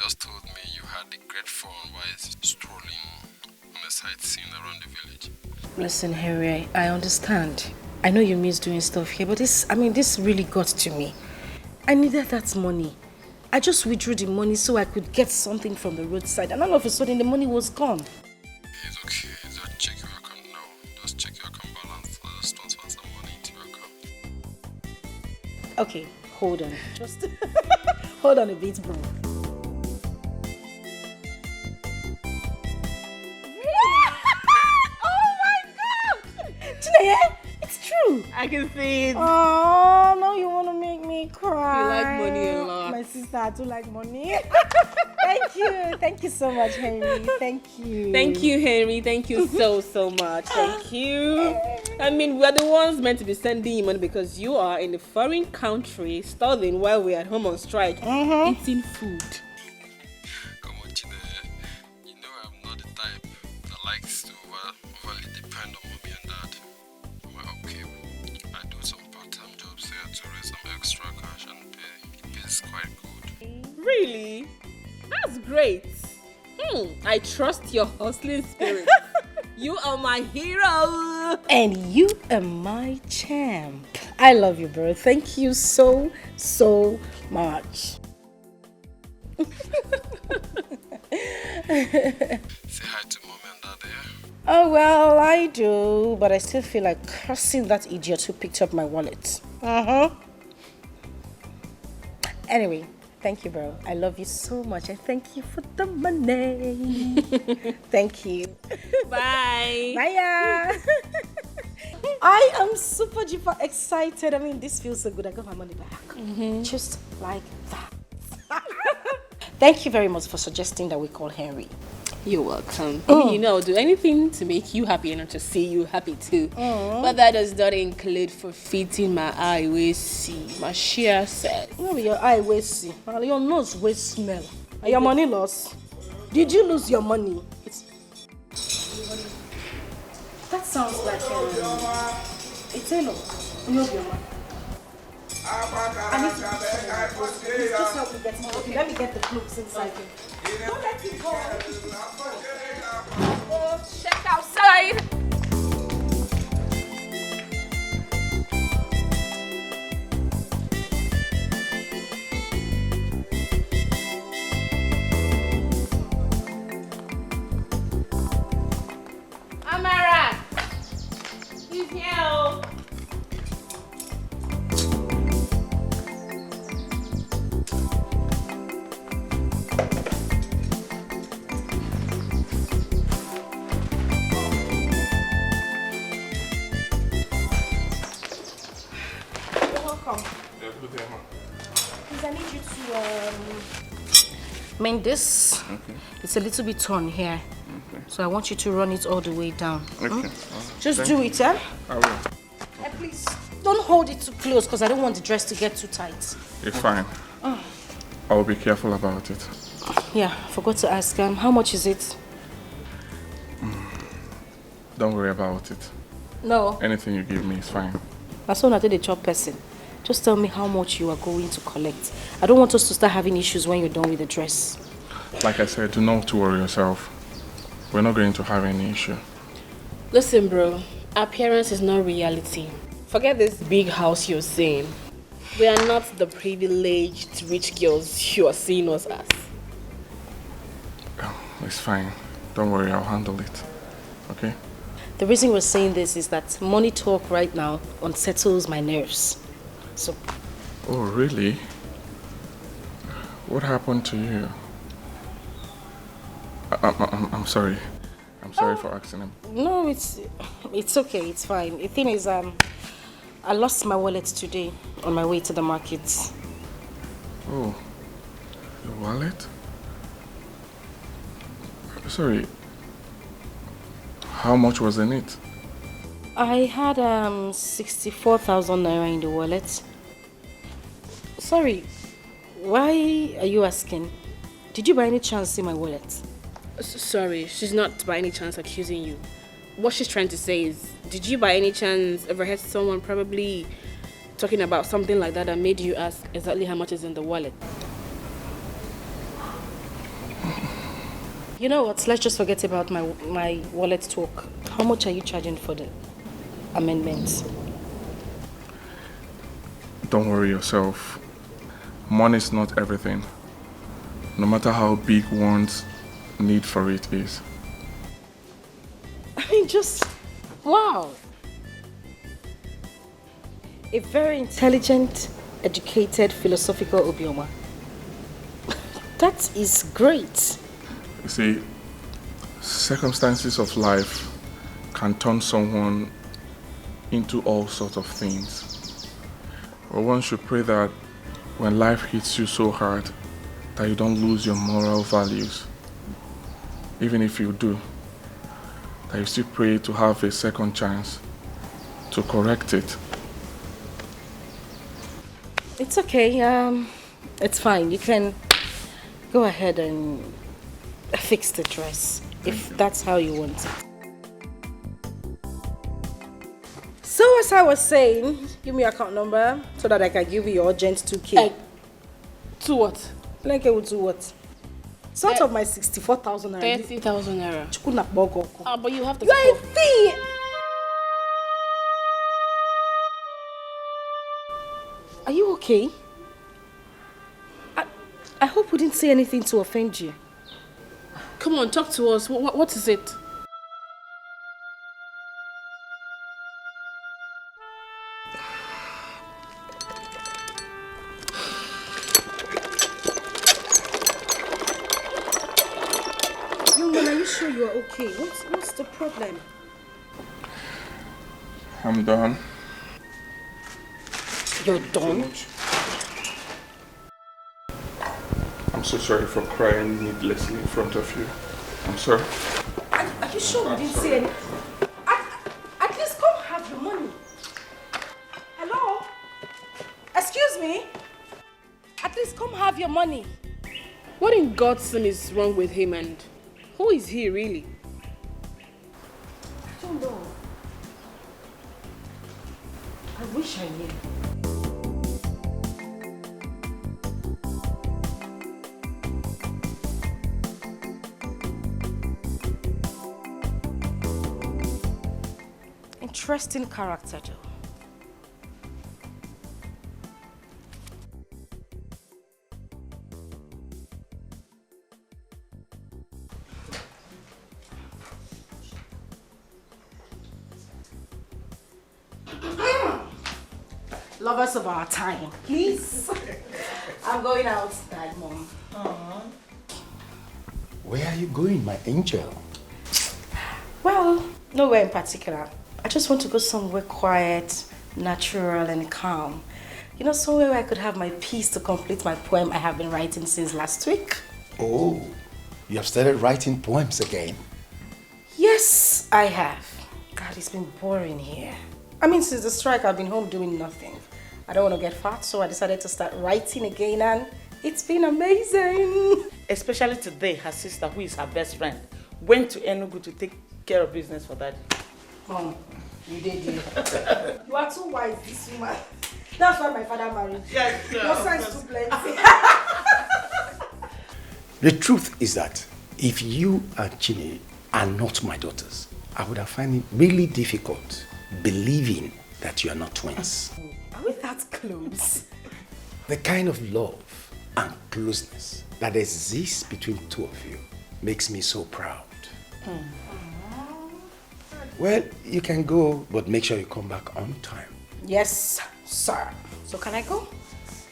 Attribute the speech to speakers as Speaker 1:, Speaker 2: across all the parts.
Speaker 1: just told me you had a great fun while strolling on a sightseeing around the village.
Speaker 2: Listen, Harry, I understand. I know you miss doing stuff here, but this really got to me. I needed that money. I just withdrew the money so I could get something from the roadside, and all of a sudden the money was gone.
Speaker 1: It's okay. Just check your account now. Just check your account balance. I'll just transfer some money into your account.
Speaker 2: Okay, hold on. Just hold on a bit, bro. Oh my God! Chineye, it's true.
Speaker 3: I can see it.
Speaker 2: Oh, no, you want to make me cry.
Speaker 3: You like money a lot.
Speaker 2: My sister, I do like money. Thank you so much, Henry. Thank you.
Speaker 3: Thank you, Henry. Thank you so much. Thank you. I mean, we're the ones meant to be sending you money because you are in a foreign country studying while we're at home on strike, eating food.
Speaker 1: Come on, Chineye. You know I'm not the type that likes to overly depend on mommy and dad. Well, okay. I do some part-time jobs here to raise some extra cash and pay. It pays quite good.
Speaker 3: Really? That's great. I trust your hustling spirit. You are my hero.
Speaker 2: And you are my champ. I love you, bro. Thank you so much.
Speaker 1: Say hi to mommy and dad, yeah?
Speaker 2: Oh, well, I do, but I still feel like cursing that idiot who picked up my wallet. Anyway, thank you, bro. I love you so much, and thank you for the money. Thank you.
Speaker 3: Bye.
Speaker 2: Bye. I am super duper excited. I mean, this feels so good. I got my money back. Just like that. Thank you very much for suggesting that we call Henry.
Speaker 3: You're welcome. You know, I'll do anything to make you happy and to see you happy too. But that does not include forfeiting my eye will see. My share says.
Speaker 2: No, your eye will see. Your nose will smell. And your money lost. Did you lose your money? That sounds like it's a no. I need to please just help me get more. Okay, let me get the clothes inside. Don't let it go.
Speaker 3: Oh, check outside. Amara, he's here.
Speaker 2: Please, I need you to mend this.
Speaker 4: Okay.
Speaker 2: It's a little bit torn here.
Speaker 4: Okay.
Speaker 2: So I want you to run it all the way down.
Speaker 4: Okay.
Speaker 2: Just do it, yeah?
Speaker 4: I will.
Speaker 2: And please, don't hold it too close because I don't want the dress to get too tight.
Speaker 4: It's fine. I will be careful about it.
Speaker 2: Yeah, I forgot to ask, how much is it?
Speaker 4: Don't worry about it.
Speaker 2: No.
Speaker 4: Anything you give me is fine.
Speaker 2: That's all I did a job person. Just tell me how much you are going to collect. I don't want us to start having issues when you're done with the dress.
Speaker 4: Like I said, do not worry yourself. We're not going to have any issue.
Speaker 3: Listen, bro. Appearance is not reality. Forget this big house you're seeing. We are not the privileged rich girls you are seeing us as.
Speaker 4: Oh, it's fine. Don't worry, I'll handle it. Okay?
Speaker 2: The reason we're saying this is that money talk right now unsettles my nerves. So.
Speaker 4: Oh, really? What happened to you? I'm sorry. I'm sorry for asking him.
Speaker 2: No, it's okay. It's fine. The thing is, I lost my wallet today on my way to the market.
Speaker 4: Oh, your wallet? Sorry. How much was in it?
Speaker 2: I had 64,000 naira in the wallet. Sorry, why are you asking? Did you by any chance see my wallet?
Speaker 3: Sorry, she's not by any chance accusing you. What she's trying to say is, did you by any chance ever heard someone probably talking about something like that that made you ask exactly how much is in the wallet?
Speaker 2: You know what? Let's just forget about my wallet talk. How much are you charging for the amendments?
Speaker 4: Don't worry yourself. Money is not everything. No matter how big one's need for it is.
Speaker 2: I mean, just wow. A very intelligent, educated, philosophical Obioma. That is great.
Speaker 4: You see, circumstances of life can turn someone into all sorts of things. But one should pray that when life hits you so hard that you don't lose your moral values. Even if you do, that you still pray to have a second chance to correct it.
Speaker 2: It's okay. It's fine. You can go ahead and fix the dress if that's how you want it. So as I was saying, give me your account number so that I can give you your urgent 2K.
Speaker 3: To what?
Speaker 2: Like I would do what? Sort of my 64,000 naira.
Speaker 3: 30,000 naira.
Speaker 2: Chukuna bogo.
Speaker 3: But you have to.
Speaker 2: You are a thief! Are you okay? I hope we didn't say anything to offend you.
Speaker 3: Come on, talk to us. What is it?
Speaker 2: Young man, are you sure you are okay? What's the problem?
Speaker 4: I'm done.
Speaker 2: You're done?
Speaker 4: I'm so sorry for crying needlessly in front of you. I'm sorry.
Speaker 2: Are you sure we didn't say anything? At least come have your money. Hello? Excuse me? At least come have your money.
Speaker 3: What in God's name is wrong with him, and who is he really?
Speaker 2: I don't know. I wish I knew. Interesting character, though. Lovers of our time, please. I'm going out, Dad, Mom.
Speaker 5: Where are you going, my angel?
Speaker 2: Well, nowhere in particular. I just want to go somewhere quiet, natural, and calm. You know, somewhere where I could have my peace to complete my poem I have been writing since last week.
Speaker 5: Oh, you have started writing poems again?
Speaker 2: Yes, I have. God, it's been boring here. I mean, since the strike, I've been home doing nothing. I don't want to get fat, so I decided to start writing again, and it's been amazing.
Speaker 6: Especially today, her sister, who is her best friend, went to Enugu to take care of business for Daddy.
Speaker 2: Mom, you did it. You are too wise, this woman. That's why my father married you.
Speaker 6: Yes,
Speaker 2: Your son's too plenty.
Speaker 5: The truth is that if you and Chini are not my daughters, I would have found it really difficult believing that you are not twins.
Speaker 2: Are we that close?
Speaker 5: The kind of love and closeness that exists between two of you makes me so proud. Well, you can go, but make sure you come back on time.
Speaker 2: Yes, sir. So can I go?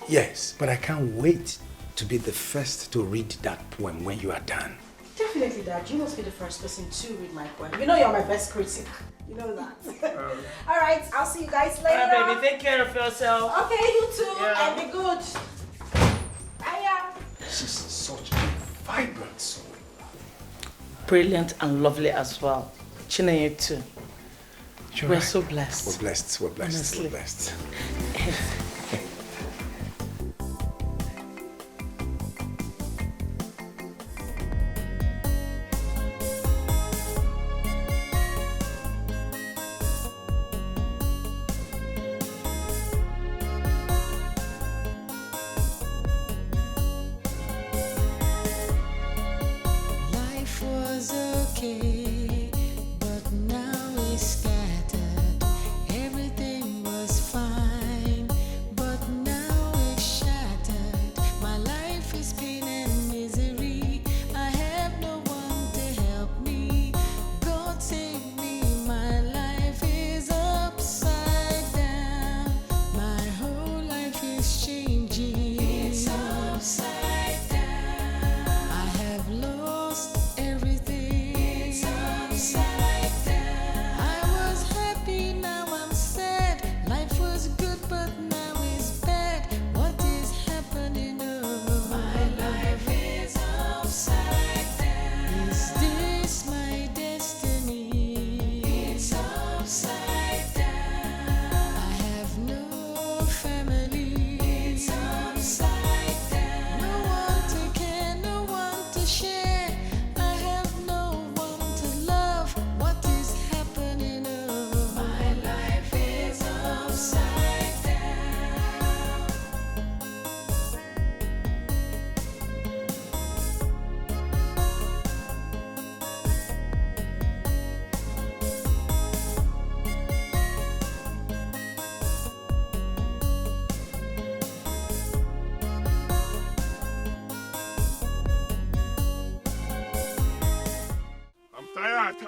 Speaker 5: Yes, but I can't wait to be the first to read that poem when you are done.
Speaker 2: Definitely, Dad. You must be the first person to read my poem. You know you're my best critic. You know that. All right, I'll see you guys later.
Speaker 6: All right, baby, take care of yourself.
Speaker 2: Okay, you too.
Speaker 6: Yeah.
Speaker 2: And be good. Bye.
Speaker 5: She's such a vibrant soul.
Speaker 6: Brilliant and lovely as well. Chinenye too.
Speaker 5: You're
Speaker 6: We're
Speaker 5: right.
Speaker 6: so blessed.
Speaker 5: We're blessed. We're blessed.
Speaker 6: Honestly.
Speaker 5: We're blessed.
Speaker 7: Life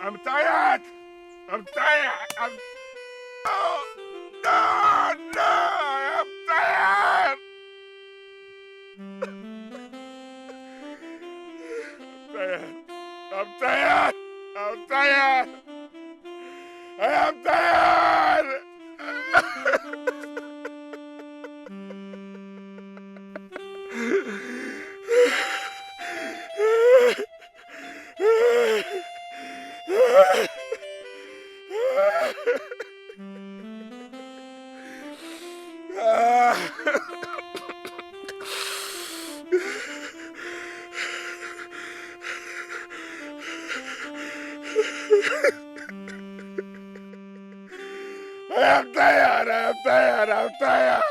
Speaker 4: I'm tired. I'm tired. No, no, no, I'm tired. I'm tired. I'm tired. I am tired. I'm tired. I'm tired. I'm tired.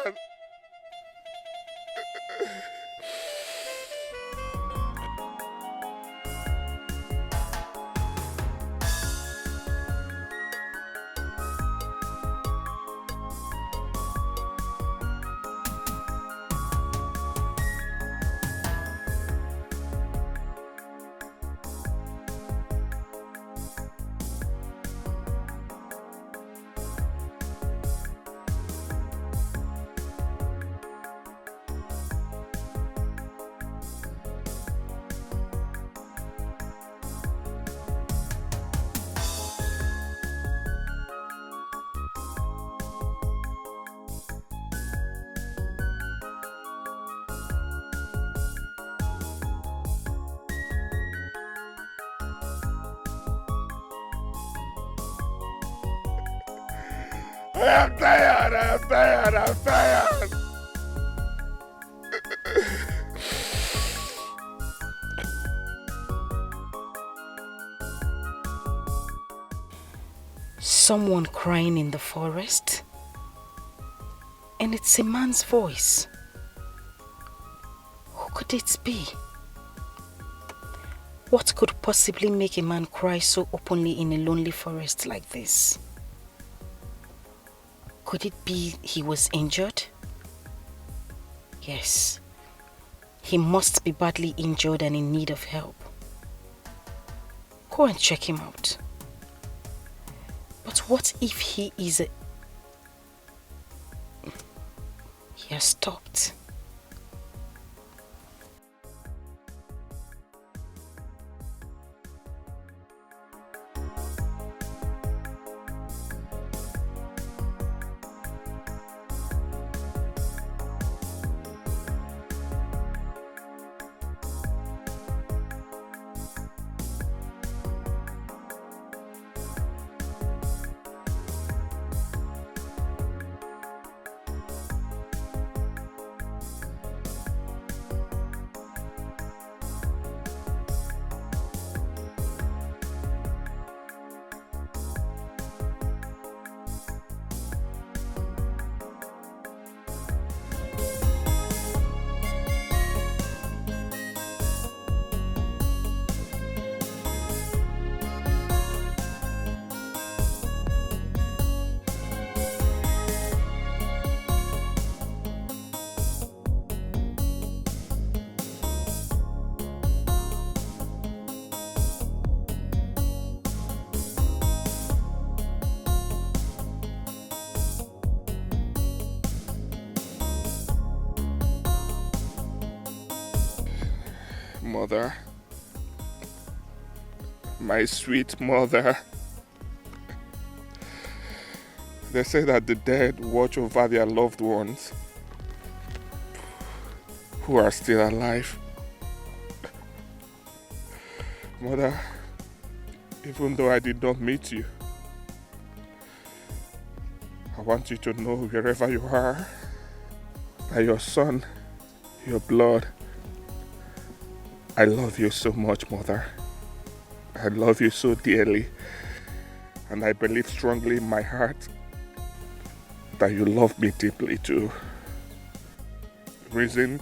Speaker 4: I'm tired. I'm tired. I'm tired.
Speaker 2: Someone crying in the forest? And it's a man's voice. Who could it be? What could possibly make a man cry so openly in a lonely forest like this? Could it be he was injured? Yes. He must be badly injured and in need of help. Go and check him out. But what if he is a... He has stopped.
Speaker 4: Mother, my sweet mother. They say that the dead watch over their loved ones who are still alive. Mother, even though I did not meet you, I want you to know wherever you are, that your son, your blood, I love you so much, Mother. I love you so dearly. And I believe strongly in my heart that you love me deeply too. The reason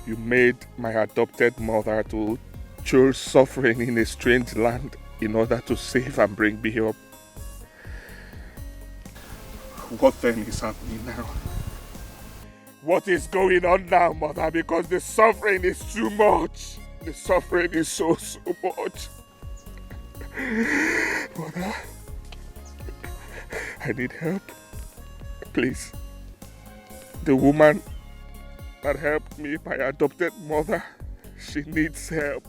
Speaker 4: you made my adopted mother to choose suffering in a strange land in order to save and bring me up. What then is happening now? What is going on now, Mother? Because the suffering is too much. The suffering is so much. Mother, I need help. Please. The woman that helped me, my adopted mother, she needs help.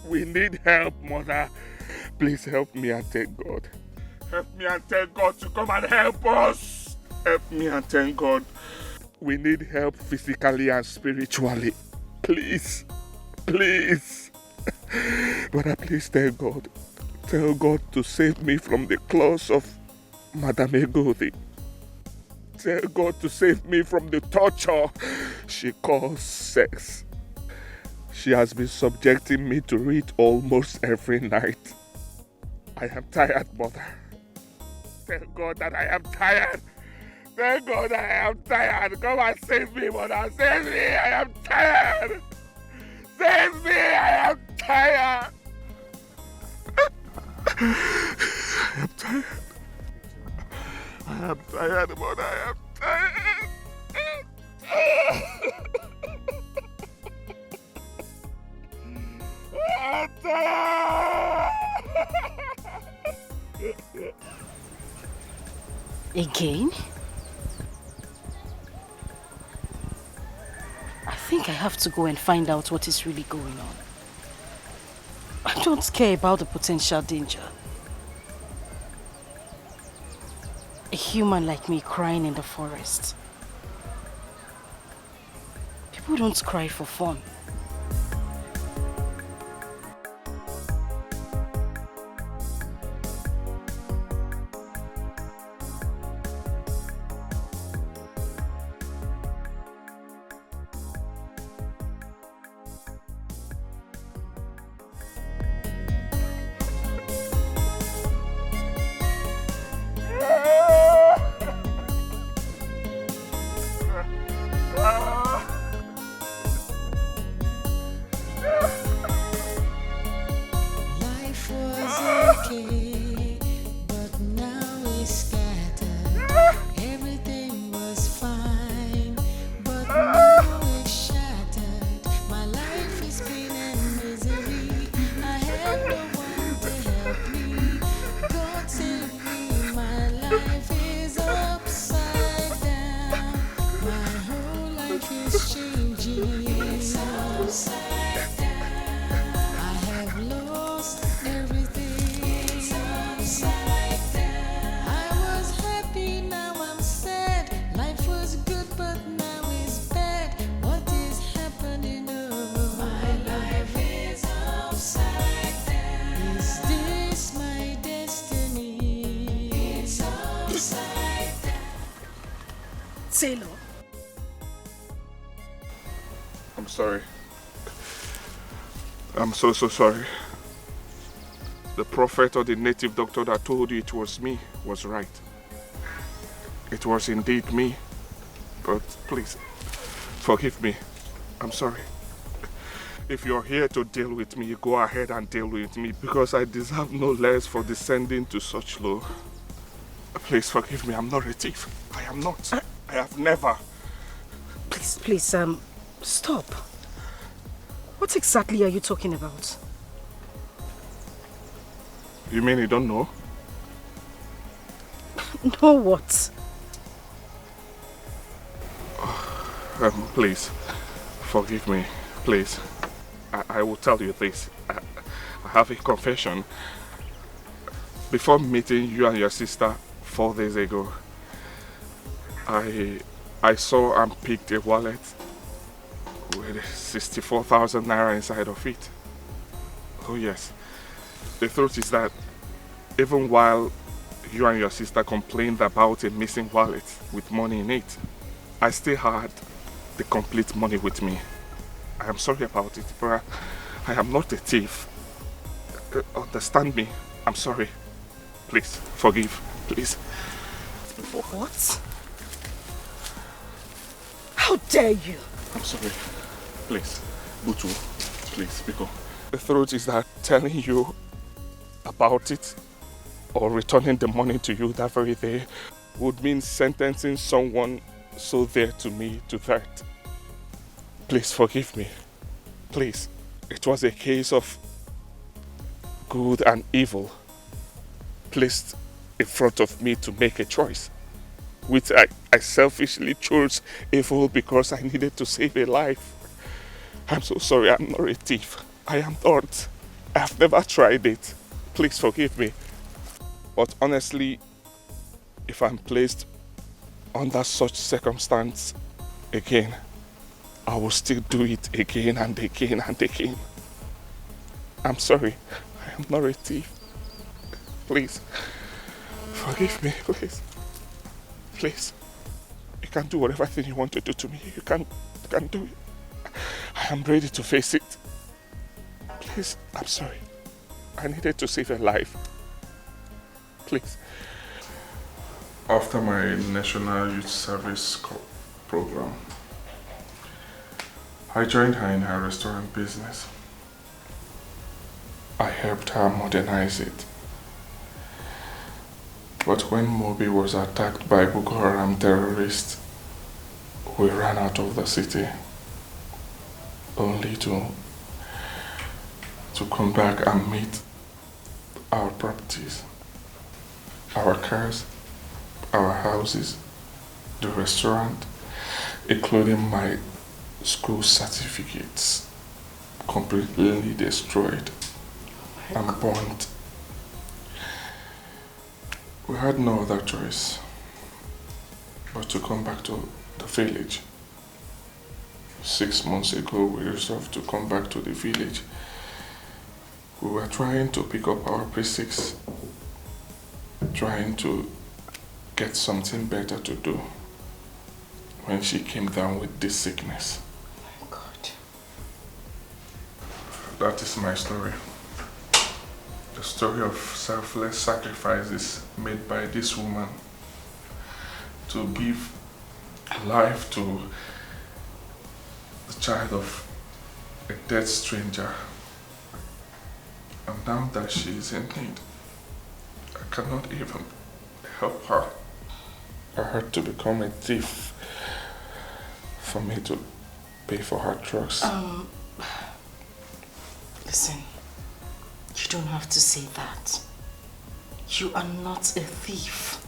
Speaker 4: We need help, Mother. Please help me and thank God. Help me and thank God to come and help us. Help me and thank God. We need help physically and spiritually. Please. Please. Mother, please thank God. Tell God to save me from the claws of Madame Egodi. Tell God to save me from the torture she calls sex. She has been subjecting me to it almost every night. I am tired, Mother. Thank God that I am tired. Thank God that I am tired. Come and save me, Mother. Save me. I am tired. Save me. I am tired. I am tired. I am tired, Mother. I am tired. I am tired.
Speaker 2: Again? I think I have to go and find out what is really going on. I don't care about the potential danger. A human like me crying in the forest. People don't cry for fun.
Speaker 7: Taylor.
Speaker 4: I'm sorry. I'm so sorry. The prophet or the native doctor that told you it was me was right. It was indeed me. But please, forgive me. I'm sorry. If you're here to deal with me, go ahead and deal with me because I deserve no less for descending to such low. Please forgive me. I'm not a thief. I am not. I have never.
Speaker 2: Please, stop. What exactly are you talking about?
Speaker 4: You mean you don't know?
Speaker 2: Know what?
Speaker 4: Please, forgive me. Please. I will tell you this. I have a confession. Before meeting you and your sister 4 days ago, I saw and picked a wallet with 64,000 naira inside of it. Oh yes. The truth is that even while you and your sister complained about a missing wallet with money in it, I still had the complete money with me. I am sorry about it, but I am not a thief. Understand me. I'm sorry. Please, forgive. Please.
Speaker 2: What? How dare you?
Speaker 4: I'm sorry. Please. Butu. Please, Biko. The truth is that telling you about it or returning the money to you that very day would mean sentencing someone so dear to me to that. Please forgive me. Please. It was a case of good and evil placed in front of me to make a choice, which I selfishly chose evil because I needed to save a life. I'm so sorry, I'm not a thief. I am not. I have never tried it. Please forgive me. But honestly, if I'm placed under such circumstance again, I will still do it again and again and again. I'm sorry, I am not a thief. Please, forgive me, please. Please, you can do whatever thing you want to do to me. You can do it. I am ready to face it. Please, I'm sorry. I needed to save a life. Please. After my National Youth Service program, I joined her in her restaurant business. I helped her modernize it. But when Mobi was attacked by Boko Haram terrorists, we ran out of the city, only to come back and meet our properties, our cars, our houses, the restaurant, including my school certificates, completely destroyed and burnt. We had no other choice but to come back to the village. 6 months ago, we resolved to come back to the village. We were trying to pick up our basics, trying to get something better to do when she came down with this sickness.
Speaker 2: Oh my God.
Speaker 4: That is my story. The story of selfless sacrifices made by this woman to give life to the child of a dead stranger. And now that she is in need, I cannot even help her. I had to become a thief for me to pay for her drugs.
Speaker 2: Listen, you don't have to say that. You are not a thief.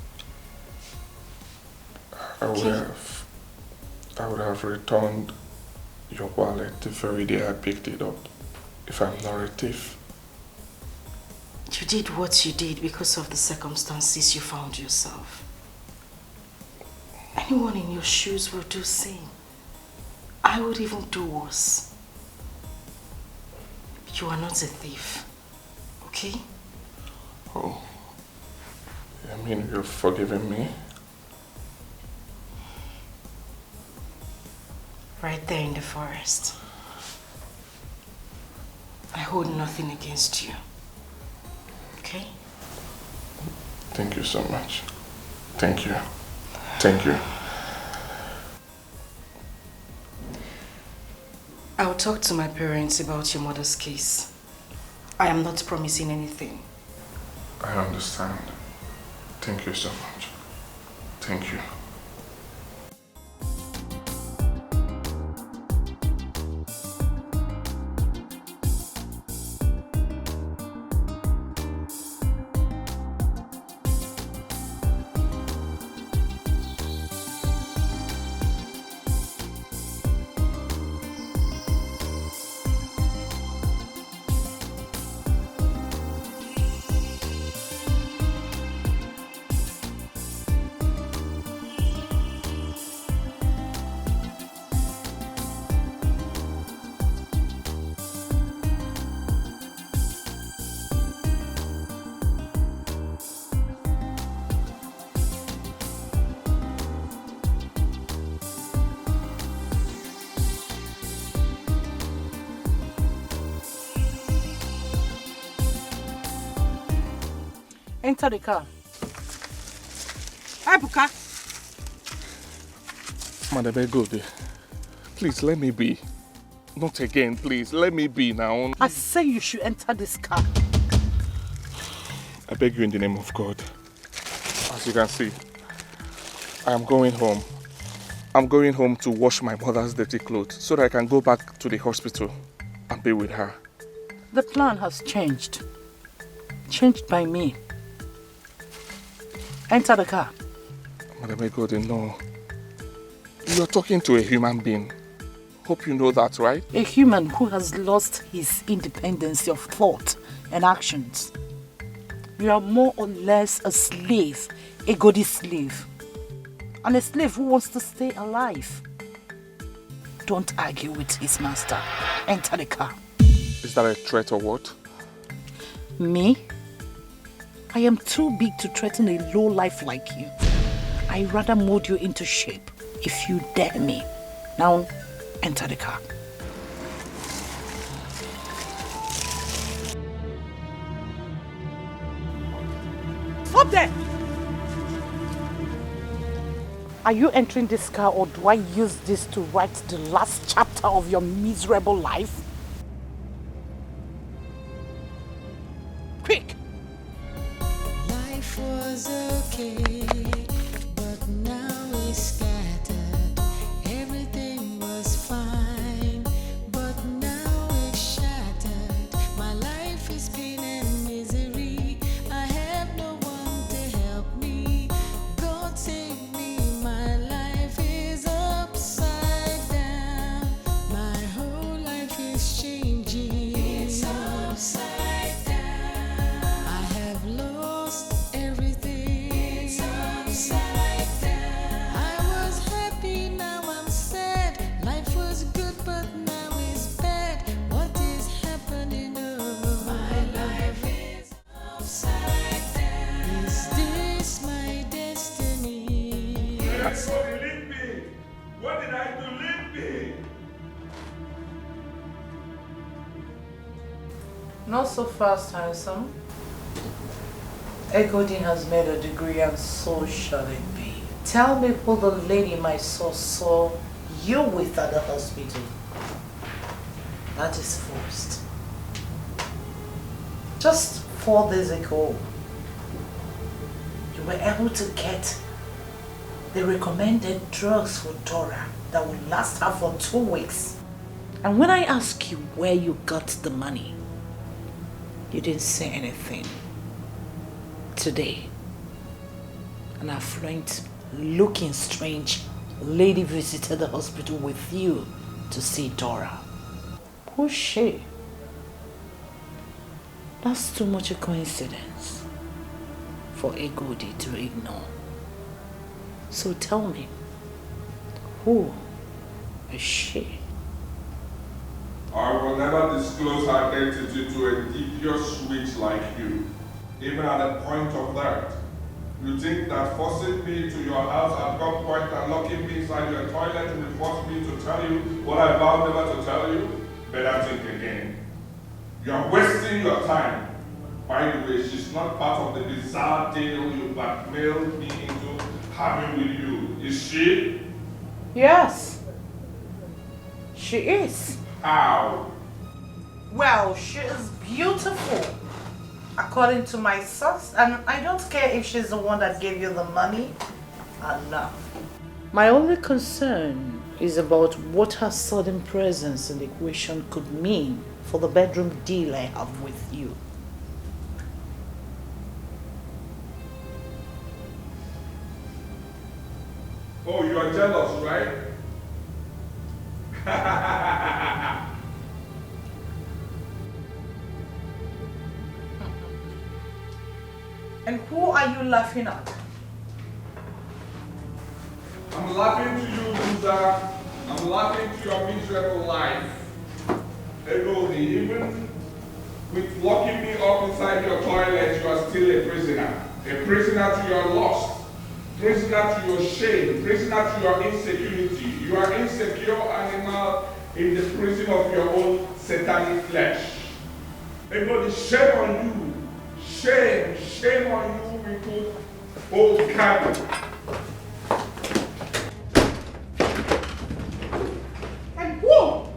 Speaker 4: I would have returned your wallet the very day I picked it up if I'm not a thief.
Speaker 2: You did what you did because of the circumstances you found yourself. Anyone in your shoes would do same. I would even do worse. You are not a thief, okay?
Speaker 4: Oh, I mean you've forgiven me?
Speaker 2: Right there in the forest. I hold nothing against you. Okay?
Speaker 4: Thank you so much. Thank you. Thank you.
Speaker 2: I'll talk to my parents about your mother's case. I am not promising anything.
Speaker 4: I understand. Thank you so much. Thank you.
Speaker 6: Enter the car. Ebuka.
Speaker 4: Madam Egode, please let me be. Not again, please. Let me be now.
Speaker 6: I say you should enter this car.
Speaker 4: I beg you in the name of God. As you can see, I am going home. I'm going home to wash my mother's dirty clothes so that I can go back to the hospital and be with her.
Speaker 6: The plan has changed.
Speaker 7: Changed by me. Enter the car.
Speaker 4: Madam Egodi, no. You're talking to a human being. Hope you know that, right?
Speaker 7: A human who has lost his independence of thought and actions. You are more or less a slave, a Egodi slave. And a slave who wants to stay alive. Don't argue with his master. Enter the car.
Speaker 4: Is that a threat or what?
Speaker 7: Me? I am too big to threaten a low life like you. I rather mold you into shape if you dare me. Now, enter the car. Stop there! Are you entering this car or do I use this to write the last chapter of your miserable life? Quick!
Speaker 8: Life was okay, but now it's scattered. Everything was fine, but now it's shattered. My life is pain and misery. I have no one to help me. God save me, my life is upside down. My whole life is changing. It's upside down. I have lost everything. It's upside down. I was happy, now I'm sad. Life was good, but now it's bad. What is happening? Oh, my life is upside down. Is this my destiny?
Speaker 9: Leave me! What did I do? Leave me!
Speaker 7: Not so fast, handsome. Egodi has made a degree and so shall it be. Tell me who the lady my soul saw you with at the hospital. That is first. Just 4 days ago, you were able to get the recommended drugs for Dora that would last her for 2 weeks. And when I asked you where you got the money, you didn't say anything. Today, an affluent, looking strange lady visited the hospital with you to see Dora. Who's she? That's too much a coincidence for Egodi to ignore. So tell me, who is she?
Speaker 9: I will never disclose her identity to a devious witch like you, even at the point of that. You think that forcing me to your house at gunpoint and locking me inside your toilet will force me to tell you what I vowed never to tell you? Better think again. You are wasting your time. By the way, she's not part of the bizarre deal you blackmailed me into having with you. Is she?
Speaker 7: Yes, she is.
Speaker 9: How?
Speaker 7: Well, she is beautiful, according to my source, and I don't care if she's the one that gave you the money or not. My only concern is about what her sudden presence in the equation could mean for the bedroom deal I have with you.
Speaker 9: Oh, you are jealous, right?
Speaker 7: And who are you laughing at?
Speaker 9: I'm laughing to you, loser. I'm laughing to your miserable life. Egodi, even with locking me up inside your toilet, you are still a prisoner. A prisoner to your lust. Prisoner to your shame. Prisoner to your insecurity. You are insecure animal in the prison of your own satanic flesh. Egodi, shame on you. Shame, shame on you, we put old cant.
Speaker 7: And whoa!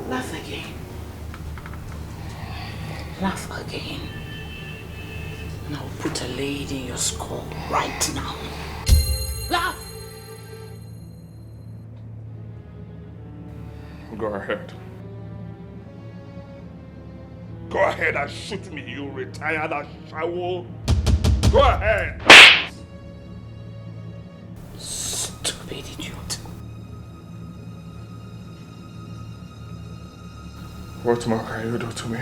Speaker 7: Laugh again. Laugh again. And I'll put a lady in your skull right now. Laugh!
Speaker 4: Go ahead.
Speaker 9: Go ahead and shoot me, you retired ashawo. Go ahead.
Speaker 7: Stupid idiot.
Speaker 4: What more can you do to me?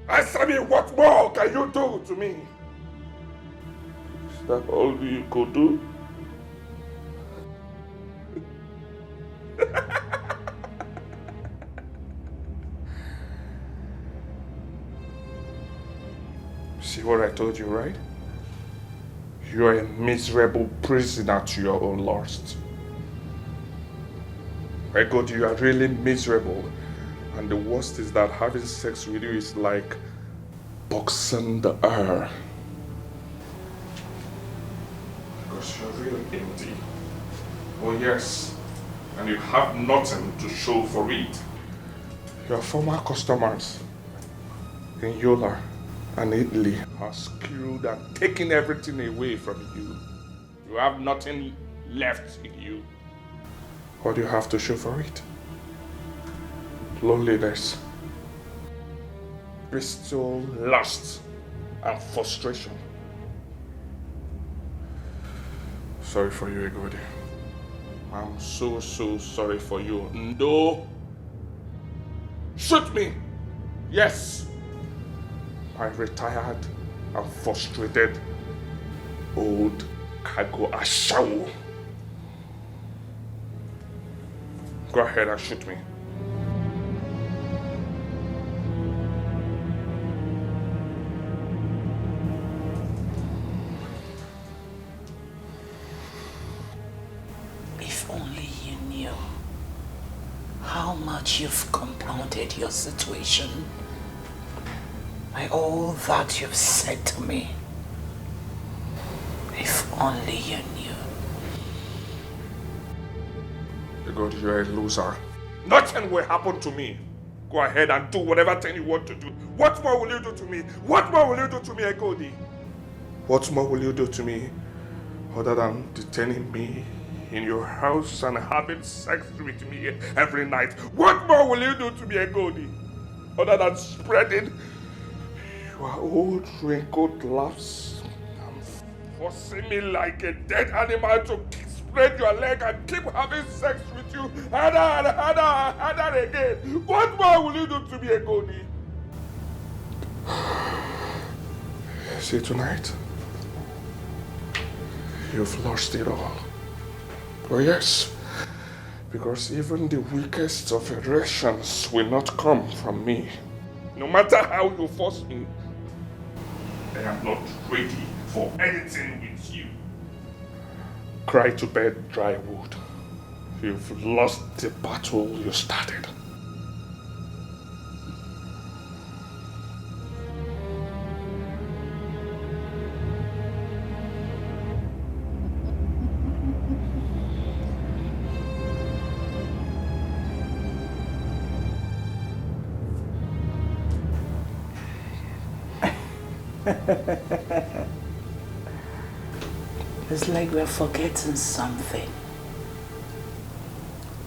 Speaker 9: Answer me, what more can you do to me? Is that all you could do? See what I told you, right? You're a miserable prisoner to your own lust. My God, you are really miserable. And the worst is that having sex with you is like boxing the air. Because you're really empty. Oh yes, and you have nothing to show for it. Your former customers in Yola and Italy are skilled and taking everything away from you. You have nothing left in you. What do you have to show for it? Loneliness, bestial lust, and frustration. Sorry for you, Egodi. I'm so sorry for you. No! Shoot me! Yes! My retired and frustrated old cargo ashawo. Go ahead and shoot me.
Speaker 7: If only you knew how much you've compounded your situation by all that you've said to me. If only you knew.
Speaker 9: God, you're a loser. Nothing will happen to me. Go ahead and do whatever thing you want to do. What more will you do to me? What more will you do to me, Egodi? What more will you do to me other than detaining me in your house and having sex with me every night? What more will you do to me, Egodi? Other than spreading your old wrinkled laughs and forcing me like a dead animal to spread your leg and keep having sex with you harder and harder and harder again. What more will you do to me, Egodi? See, tonight, you've lost it all. Oh yes, because even the weakest of erections will not come from me. No matter how you force me, I am not ready for anything with you. Cry to bed, dry wood. You've lost the battle you started.
Speaker 7: It's like we're forgetting something.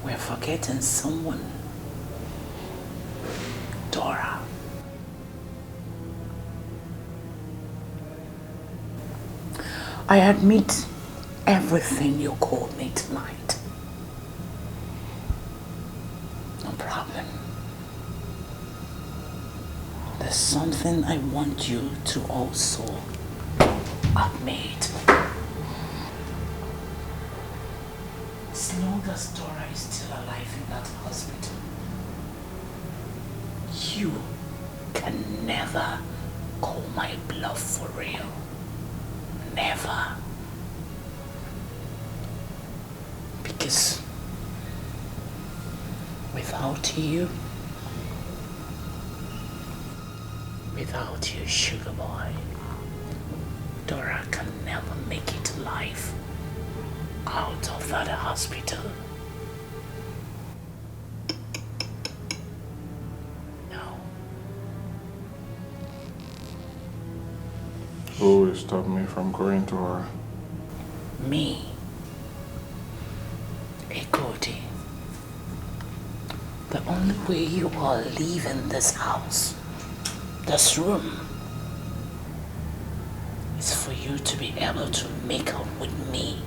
Speaker 7: We're forgetting someone. Dora. I admit everything you called me tonight. No problem. There's something I want you to also admit. As long as Dora is still alive in that hospital, you can never call my bluff for real. Never. Because without you, sugar boy, Dora can never make it alive out of that hospital. No.
Speaker 4: Who will stop me from going to her?
Speaker 7: Me. Ekoti. The only way you are leaving this house, this room, is for you to be able to make up with me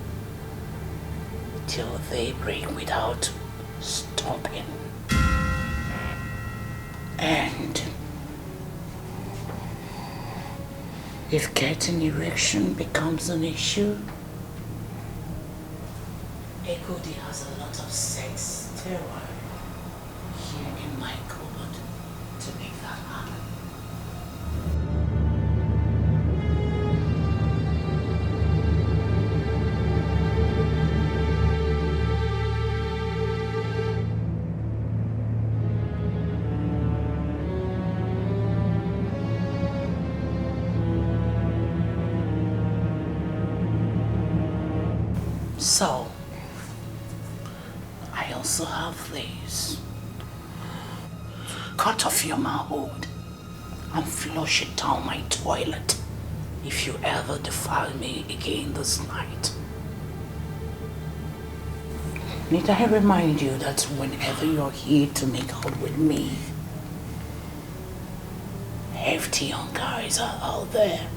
Speaker 7: till daybreak without stopping. And if getting erection becomes an issue, Ekodi has a lot of sex terror here in my cupboard to make that happen. So, I also have this. Cut off your manhood and flush it down my toilet if you ever defile me again this night. Need I remind you that whenever you're here to make out with me, hefty young guys are out there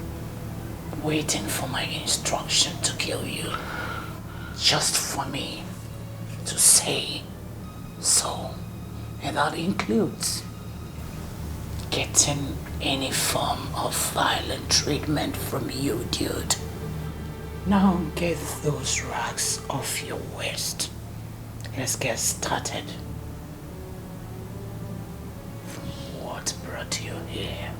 Speaker 7: waiting for my instruction to kill you, just for me to say so. And that includes getting any form of violent treatment from you, dude. Now get those rags off your waist. Let's get started. From what brought you here?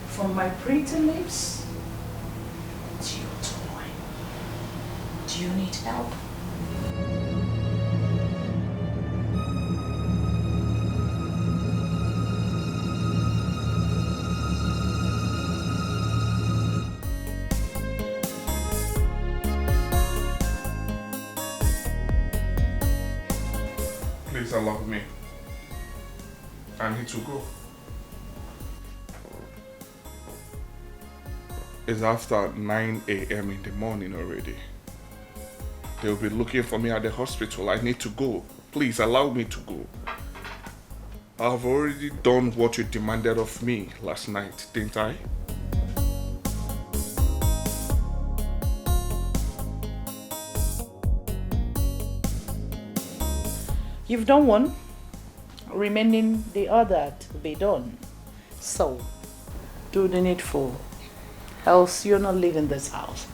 Speaker 7: From my pretty lips to your toy. Do you need help?
Speaker 4: Please allow me. I need to go. It's after 9 a.m. in the morning already. They'll be looking for me at the hospital. I need to go. Please allow me to go. I've already done what you demanded of me last night, didn't I?
Speaker 7: You've done one, remaining the other to be done. So, do the needful, else you're not leaving this house.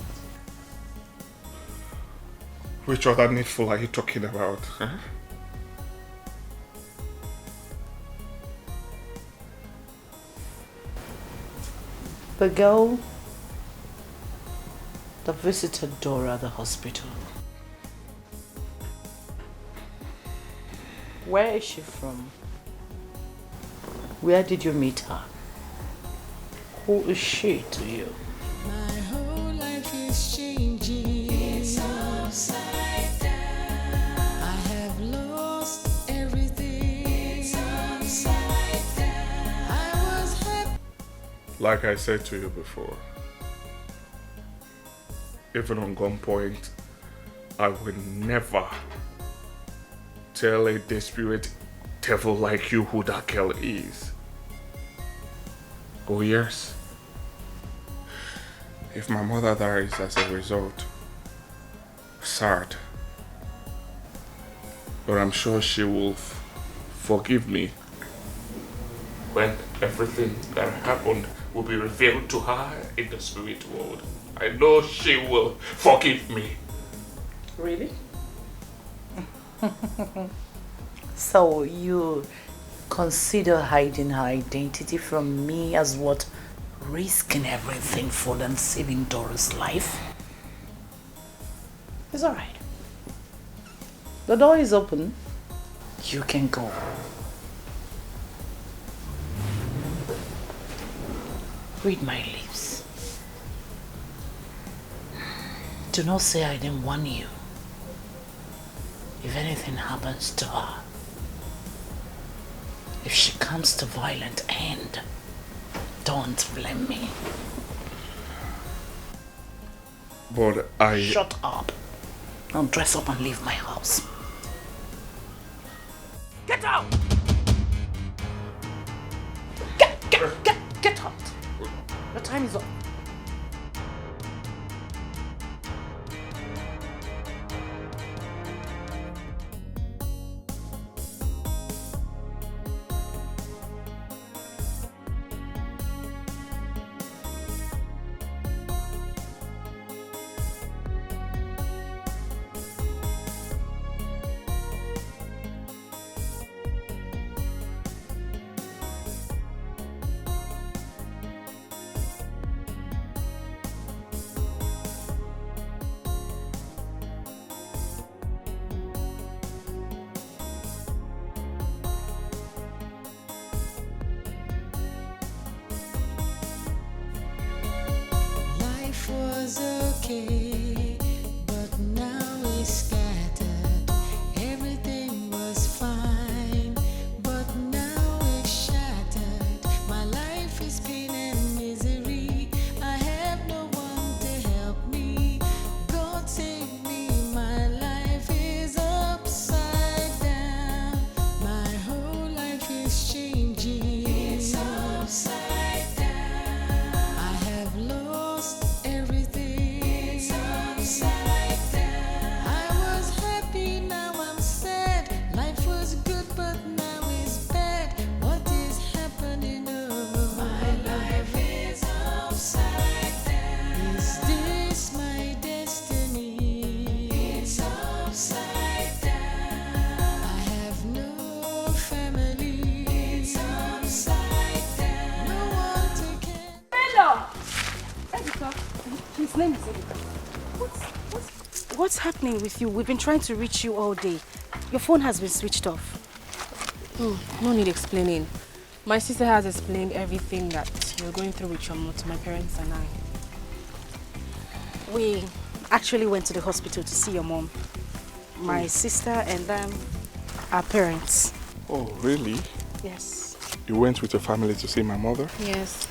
Speaker 4: Which other needful are you talking about? Huh?
Speaker 7: The girl that visited Dora at the hospital. Where is she from? Where did you meet her? Who is she to you?
Speaker 8: My whole life is changing. It's upside down. I have lost everything. It's upside down. I was happy.
Speaker 4: Like I said to you before, even on gunpoint, I would never tell a desperate devil like you who that girl is. Oh yes. If my mother dies as a result, sad. But I'm sure she will forgive me when everything that happened will be revealed to her in the spirit world. I know she will forgive me.
Speaker 7: Really? So you consider hiding her identity from me as what? Risking everything for them saving Dora's life? It's alright. The door is open. You can go. Read my lips. Do not say I didn't warn you. If anything happens to her, If she comes to violent end, don't blame me.
Speaker 4: But I...
Speaker 7: Shut up. Now dress up and leave my house. Get out! Get out! Your time is up.
Speaker 8: Life was okay, but now it's scattered. Everything was fine, but now it's shattered. My life is pain and misery. I have no one to help me. God save me, my life is upside down. My whole life is changing. It's upside down. I have lost everything. It's upside down. I was happy, now I'm sad. Life was good, but now it's bad. What is happening? Oh, my life is upside down. Is this my destiny? It's upside down. I have no family. It's upside down. No one to care.
Speaker 2: His name is Ebuka. What's happening with you? We've been trying to reach you all day. Your phone has been switched off.
Speaker 3: No need explaining. My sister has explained everything that you're going through with your mom to my parents and I.
Speaker 2: We actually went to the hospital to see your mom. My sister and our parents.
Speaker 4: Oh, really?
Speaker 2: Yes.
Speaker 4: You went with your family to see my mother?
Speaker 3: Yes.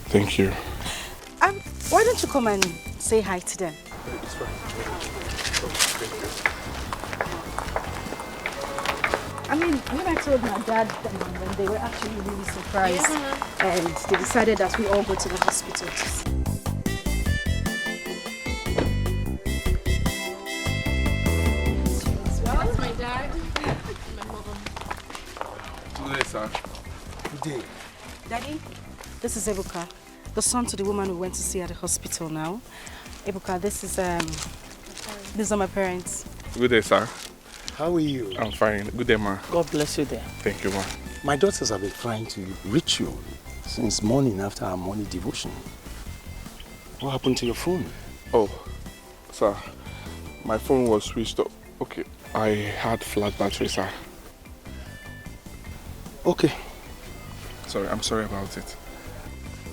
Speaker 4: Thank you.
Speaker 2: Why don't you come and say hi to them?
Speaker 4: It's fine.
Speaker 2: I mean, when I told my dad and my mom, they were actually really surprised. And they decided that we all go to the hospital to see.
Speaker 3: That's my dad. My mom.
Speaker 4: Good day, sir.
Speaker 5: Good day.
Speaker 2: Daddy, this is Ebuka, the son to the woman we went to see at the hospital now. Ebuka, these are my parents.
Speaker 4: Good day, sir.
Speaker 5: How are you?
Speaker 4: I'm fine. Good day, ma.
Speaker 6: God bless you there.
Speaker 4: Thank you, ma.
Speaker 5: My daughters have been trying to reach you since morning after our morning devotion. What happened to your phone?
Speaker 4: Oh, sir. My phone was switched off. Okay. I had flat battery, sir.
Speaker 5: Okay,
Speaker 4: Sorry, I'm sorry about it.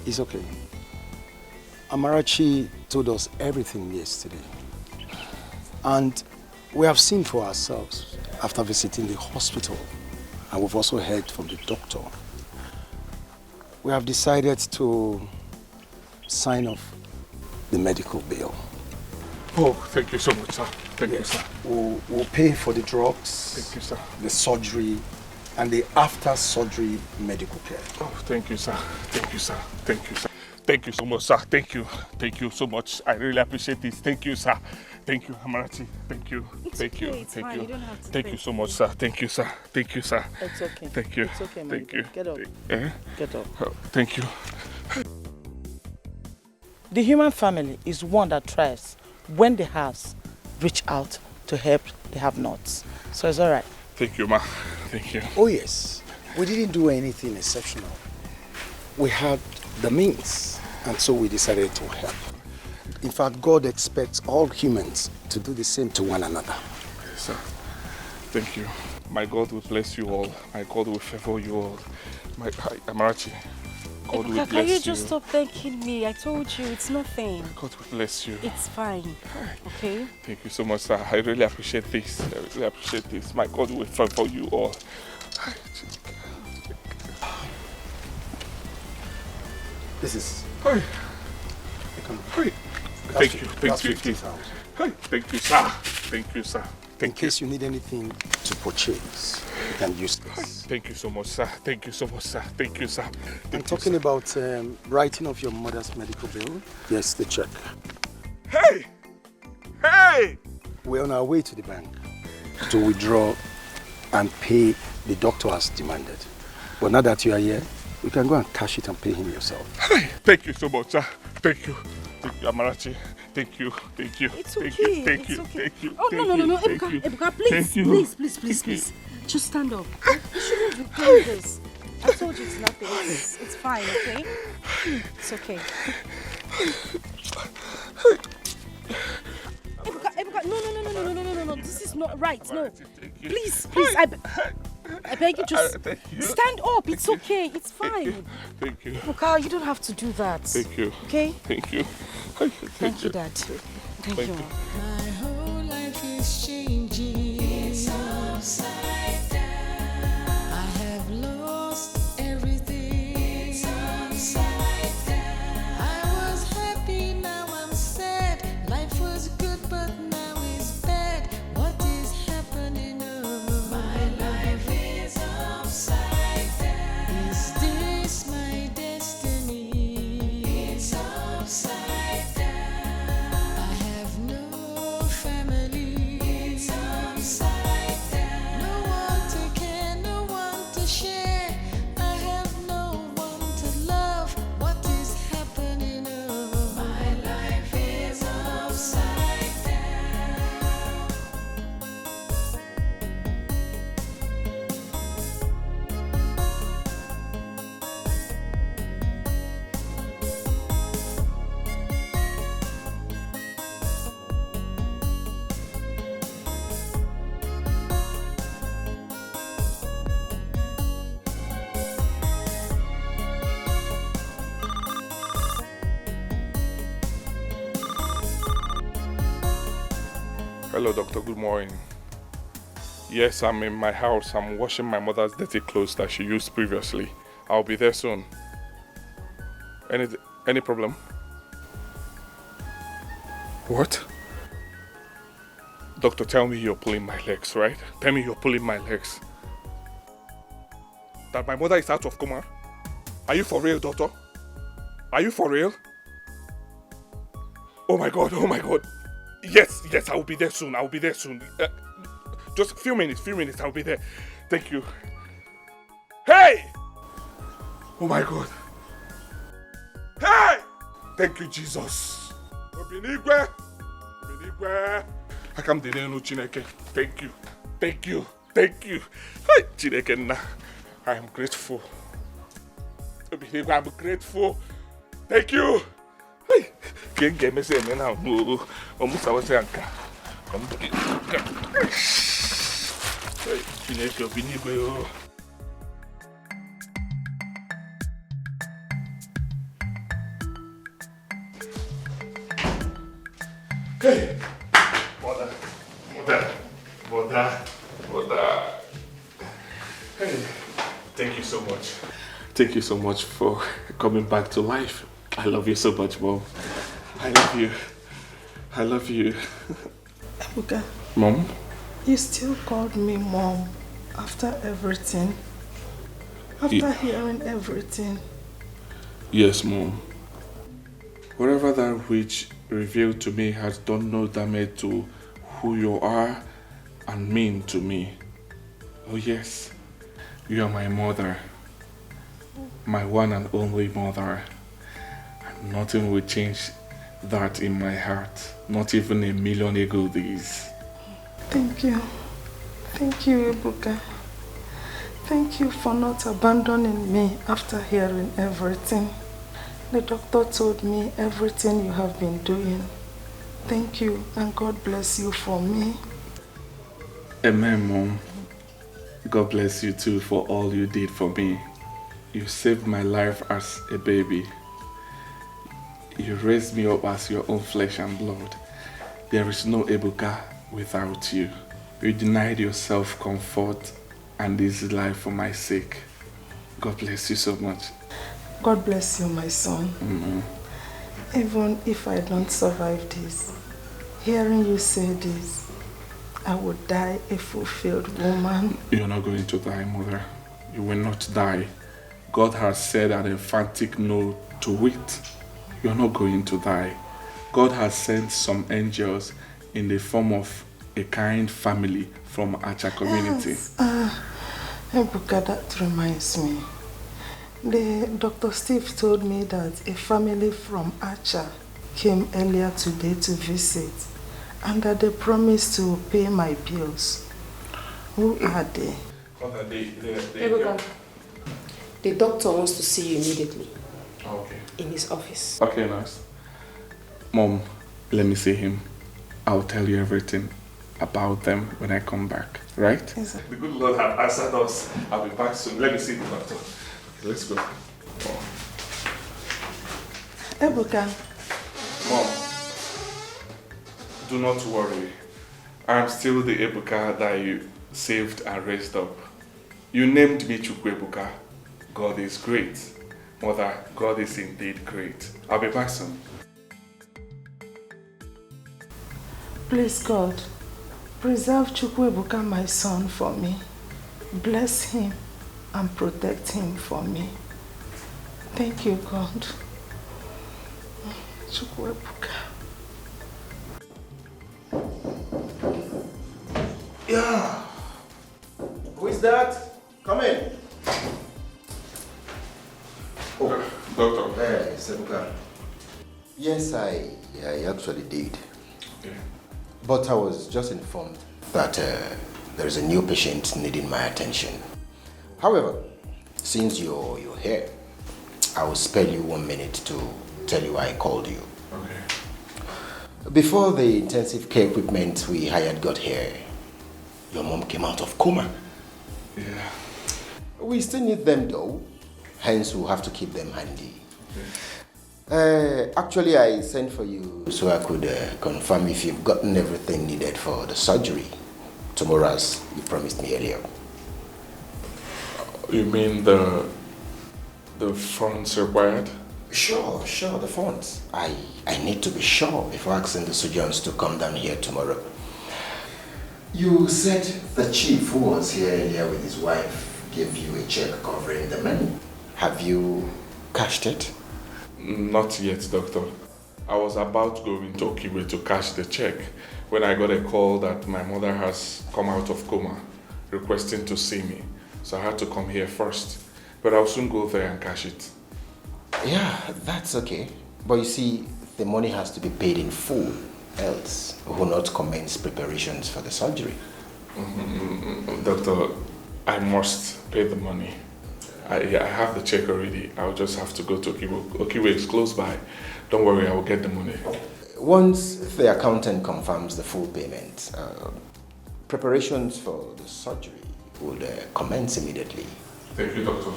Speaker 5: it's okay. Amarachi told us everything yesterday. And we have seen for ourselves after visiting the hospital. And we've also heard from the doctor. We have decided to sign off the medical bill.
Speaker 4: Oh, thank you so much, sir. Thank you, sir.
Speaker 5: We'll pay for the drugs,
Speaker 4: Thank you, sir.
Speaker 5: the surgery, and the after-surgery medical care.
Speaker 4: Oh, thank you, sir. Thank you, sir. Thank you, sir. Thank you so much, sir. Thank you. Thank you so much. I really appreciate this. Thank you, sir. Thank you, Amarachi. Thank you. Thank you.
Speaker 2: okay, it's
Speaker 4: Thank
Speaker 2: fine.
Speaker 4: you.
Speaker 2: You don't have to
Speaker 4: Thank
Speaker 2: pay.
Speaker 4: you so much, sir. Thank you, sir. Thank you, sir.
Speaker 6: It's okay.
Speaker 4: Thank you.
Speaker 6: It's okay, my
Speaker 4: Thank you.
Speaker 6: dear. Get up.
Speaker 4: Eh?
Speaker 6: Get up.
Speaker 4: Oh, thank you.
Speaker 6: The human family is one that tries, when they have, reach out to help the have-nots. So it's all right.
Speaker 4: Thank you, ma. Thank you.
Speaker 5: Oh yes, we didn't do anything exceptional. We had the means, and so we decided to help. In fact, God expects all humans to do the same to one another.
Speaker 4: Yes, sir. Thank you. My God will bless you all. My God will favor you all. My Amarachi, God will
Speaker 2: Ebuka,
Speaker 4: bless
Speaker 2: can you just stop thanking me? I told you, it's nothing.
Speaker 4: God will bless you.
Speaker 2: It's fine. Okay?
Speaker 4: Thank you so much, sir. I really appreciate this. I really appreciate this. My God will favor you all.
Speaker 5: This is...
Speaker 4: Hey. Hey. Thank you.
Speaker 5: That's
Speaker 4: Thank you.
Speaker 5: 50,000.
Speaker 4: Hey. Thank you, sir. Thank you, sir.
Speaker 5: In case you need anything to purchase, you can use this.
Speaker 4: Thank you so much, sir. Thank you so much, sir. Thank you, sir.
Speaker 5: I'm talking about writing of your mother's medical bill. Yes, the check.
Speaker 4: Hey! Hey!
Speaker 5: We're on our way to the bank to withdraw and pay the doctor as demanded. But now that you are here, you can go and cash it and pay him yourself.
Speaker 4: Hey! Thank you so much, sir. Thank you. Thank you, Amarachi. Thank you. Thank you.
Speaker 2: It's
Speaker 4: Thank
Speaker 2: okay.
Speaker 4: you. Thank
Speaker 2: It's
Speaker 4: you.
Speaker 2: okay.
Speaker 4: Thank you.
Speaker 2: Oh, no.
Speaker 4: Thank
Speaker 2: Ebuka,
Speaker 4: you.
Speaker 2: Ebuka, please,
Speaker 4: Thank you.
Speaker 2: please. Just stand up. You shouldn't be doing this. I told you it's nothing. It's fine, okay? It's okay. Ebuka, no. This is not right. No. Please, I beg you, just stand up. It's okay. It's fine.
Speaker 4: Thank you.
Speaker 2: Ebuka, you don't have to do that.
Speaker 4: Thank you.
Speaker 2: Okay?
Speaker 4: Thank you.
Speaker 2: Thank you, Dad. Thank you.
Speaker 8: My whole life is changing. It's upside down. I have lost everything. It's upside down. I was happy, now I'm sad. Life was good, but now it's bad. What is happening? Oh, my life is upside down. Is this my destiny? It's upside down. I have no family. It's upside down. No one to care, no one to share. I have no one to love. What is happening? Oh, my life is upside down.
Speaker 4: Hello, doctor. Good morning. Yes, I'm in my house. I'm washing my mother's dirty clothes that she used previously. I'll be there soon. Any problem? What? Doctor, tell me you're pulling my legs, right? Tell me you're pulling my legs. That my mother is out of coma? Are you for real, doctor? Are you for real? Oh my god. Yes, I will be there soon. Just a few minutes, I'll be there. Thank you. Hey! Oh my god. Hey! Thank you, Jesus. Obinigwe. I come to the Chineke. Thank you. Hey, Chineke na. I am grateful. Obinigwe, I'm grateful. Thank you. Hey, can't get me saying now. Almost I was saying, Chineke, Obinigwe. Hey, mother. Hey, thank you so much. Thank you so much for coming back to life. I love you so much, Mom. I love you.
Speaker 10: Ebuka,
Speaker 4: Mom?
Speaker 10: you still called me Mom after everything. After hearing everything.
Speaker 4: Yes, Mom. Whatever that which revealed to me has done no damage to who you are and mean to me. Oh yes, you are my mother. My one and only mother. And nothing will change that in my heart. Not even a million ego days.
Speaker 10: Thank you. Thank you, Ebuka. Thank you for not abandoning me after hearing everything. The doctor told me everything you have been doing. Thank you, and God bless you for me.
Speaker 4: Amen, Mom. God bless you too for all you did for me. You saved my life as a baby. You raised me up as your own flesh and blood. There is no Ebuka without you. You denied yourself comfort and this life for my sake. God bless you so much.
Speaker 10: God bless you, my son. Even if I don't survive this, hearing you say this, I would die a fulfilled woman.
Speaker 4: You're not going to die, mother. You will not die. God has said an emphatic no to it. You're not going to die. God has sent some angels in the form of a kind family from Acha community.
Speaker 10: Yes. Ebuka, that reminds me. Dr. Steve told me that a family from Acha came earlier today to visit and that they promised to pay my bills. Who are they?
Speaker 2: Ebuka, the doctor wants to see you immediately.
Speaker 4: Okay.
Speaker 2: In his office.
Speaker 4: Okay, nice. Mom, let me see him. I'll tell you everything about them when I come back, right?
Speaker 10: Yes, sir.
Speaker 4: The good Lord has answered us. I'll be back soon. Let me see the doctor. Okay, let's go.
Speaker 10: Ebuka.
Speaker 4: Mom, do not worry. I'm still the Ebuka that you saved and raised up. You named me Chukwu Ebuka. God is great. Mother, God is indeed great. I'll be back soon.
Speaker 10: Please, God, preserve Chukwu Ebuka, my son, for me. Bless him and protect him for me. Thank you, God. Chukwu Ebuka.
Speaker 11: Yeah. Who is that? Come in.
Speaker 4: Oh, doctor.
Speaker 11: Hey, Sebuka. Yes, I actually did.
Speaker 4: Yeah.
Speaker 11: But I was just informed that there is a new patient needing my attention. However, since you're here, I will spare you 1 minute to tell you why I called you.
Speaker 4: Okay.
Speaker 11: Before the intensive care equipment we hired got here, your mom came out of coma.
Speaker 4: Yeah.
Speaker 11: We still need them though, hence we'll have to keep them handy. Actually, I sent for you so I could confirm if you've gotten everything needed for the surgery tomorrow as you promised me earlier.
Speaker 4: You mean the funds required?
Speaker 11: Sure, the funds. I need to be sure before asking the surgeons to come down here tomorrow. You said the chief who was here earlier with his wife gave you a check covering the money. Have you cashed it?
Speaker 4: Not yet, doctor. I was about to go into Okiwe to cash the check when I got a call that my mother has come out of coma, requesting to see me. So I had to come here first. But I'll soon go there and cash it.
Speaker 11: Yeah, that's okay. But you see, the money has to be paid in full, else we will not commence preparations for the surgery.
Speaker 4: Doctor, I must pay the money. I have the check already. I'll just have to go to Okiwe. Okiwe is close by. Don't worry, I will get the money.
Speaker 11: Once the accountant confirms the full payment, preparations for the surgery would commence immediately.
Speaker 4: Thank you, doctor.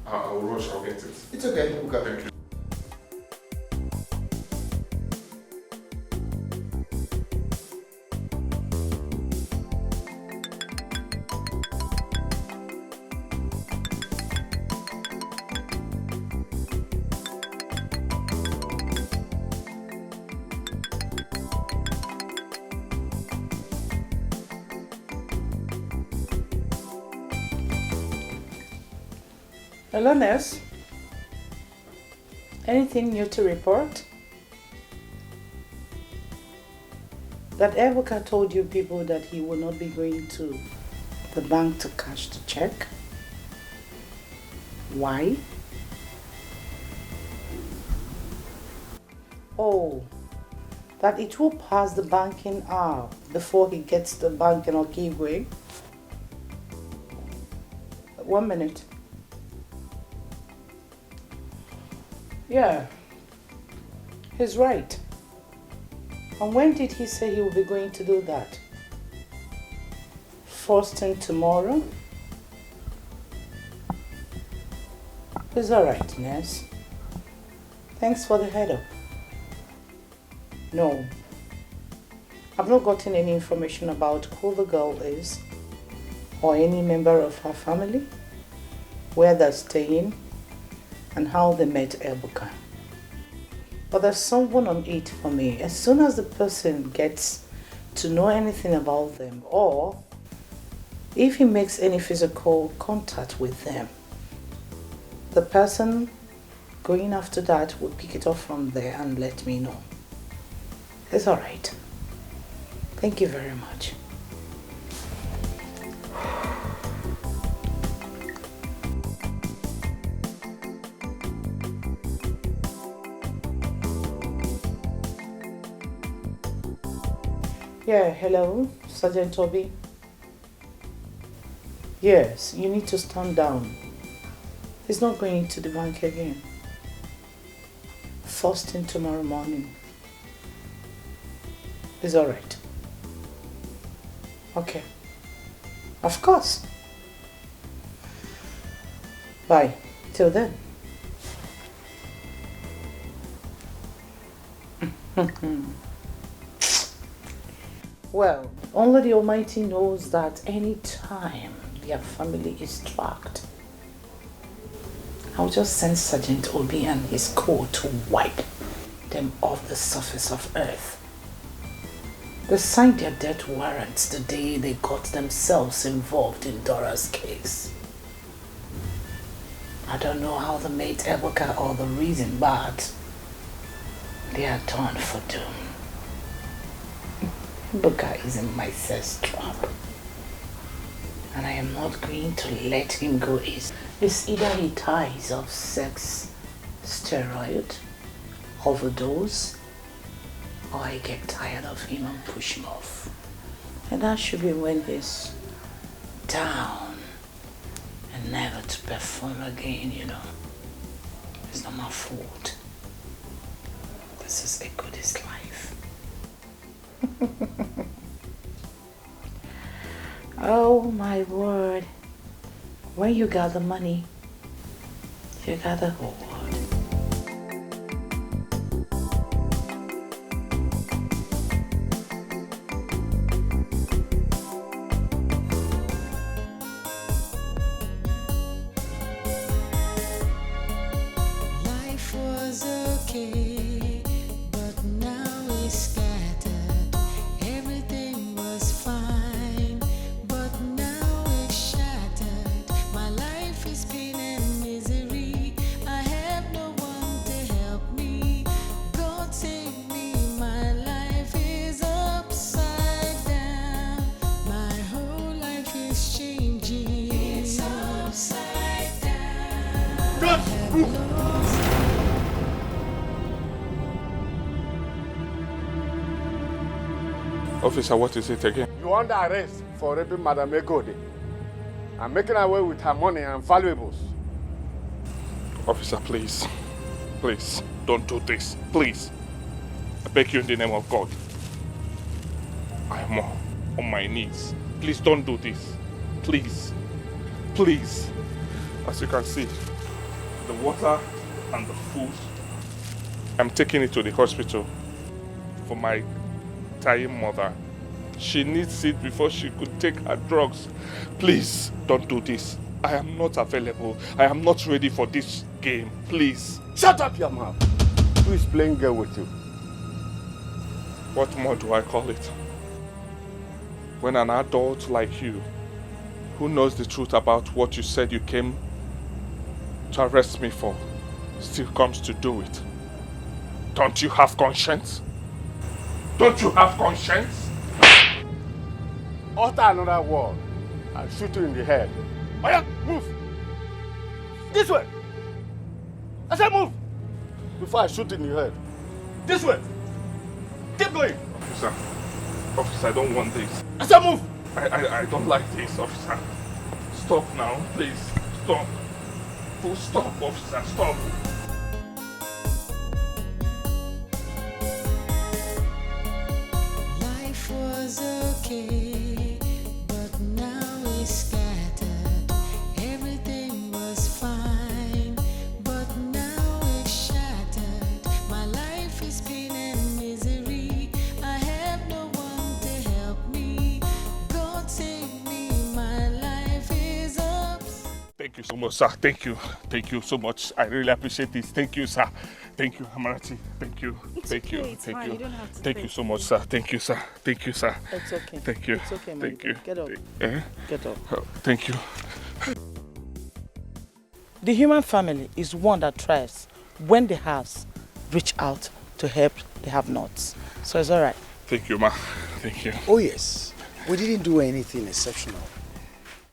Speaker 4: I will rush, I'll get it.
Speaker 11: It's okay, okay.
Speaker 4: Thank you.
Speaker 6: Hello, nurse. Anything new to report? That Ebuka told you people that he will not be going to the bank to cash the check. Why? Oh, that it will pass the banking hour before he gets the bank in Okigwe. 1 minute. Yeah, he's right. And when did he say he will be going to do that? First thing tomorrow? It's alright, nurse. Thanks for the head up. No, I've not gotten any information about who the girl is or any member of her family, where they're staying,
Speaker 7: and how they met Ebuka. But there's someone on it for me. As soon as the person gets to know anything about them, or if he makes any physical contact with them, the person going after that will pick it up from there and let me know. It's alright. Thank you very much. Yeah, hello, Sergeant Toby. Yes, you need to stand down. He's not going to the bank again. First thing tomorrow morning. It's alright. Okay. Of course. Bye. Till then. Well, only the Almighty knows that any time their family is tracked, I'll just send Sergeant Obi and his co to wipe them off the surface of earth. They signed their death warrants the day they got themselves involved in Dora's case. I don't know how they made Ebuka or the reason, but they are done for doom. Ebuka is in my sex trap, and I am not going to let him go easy. It's either he dies of sex, steroid, overdose, or I get tired of him and push him off. And that should be when he's down and never to perform again, you know. It's not my fault. This is a goodest life. Oh my word. When you got the money, you got the whole world.
Speaker 8: Life was okay, but now it's scattered. Everything was fine, but now it's shattered. My life is pain and misery. I have no one to help me. God save me, my life is upside down. My whole life is changing. It's upside down. I have lost.
Speaker 4: Officer, what is it again?
Speaker 5: You under arrest for raping Madam Ekode and making away with her money and valuables.
Speaker 4: Officer, please. Please, don't do this. Please. I beg you in the name of God. I am on my knees. Please don't do this. Please. Please. As you can see, the water and the food, I'm taking it to the hospital for my dying mother. She needs it before she could take her drugs. Please don't do this. I am not available. I am not ready for this game. Please.
Speaker 5: Shut up your mouth. Who is playing girl with you?
Speaker 4: What more do I call it? When an adult like you, who knows the truth about what you said you came to arrest me for, still comes to do it. Don't you have conscience? Don't you have conscience?
Speaker 5: Utter another word. I'll shoot you in the head. Oh yeah, move. This way. I said move. Before I shoot in the head. This way. Keep going.
Speaker 4: Officer, I don't want this.
Speaker 5: I said move.
Speaker 4: I don't like this, officer. Stop now, please. Stop. Full stop, officer. Stop.
Speaker 8: Life was okay, but now it's scattered. Everything was fine, but now it's shattered. My life is pain and misery. I have no one to help me. God save me, my life is up.
Speaker 4: Beg
Speaker 9: Thank you so much, sir. Thank you. Thank you so much. I really appreciate this. Thank you, sir. Thank you, Amarachi. Thank you. Thank you.
Speaker 6: It's
Speaker 9: Thank
Speaker 6: fine.
Speaker 9: you.
Speaker 6: You don't have to
Speaker 9: Thank you so much, sir. Thank you, sir. Thank you, sir.
Speaker 6: It's okay.
Speaker 9: Thank you.
Speaker 6: It's okay, my
Speaker 9: Thank you.
Speaker 6: Get up. Get up.
Speaker 9: Oh, thank you.
Speaker 6: The human family is one that tries when they have reach out to help the have-nots. So it's all right.
Speaker 9: Thank you, ma. Thank you.
Speaker 5: Oh yes, we didn't do anything exceptional.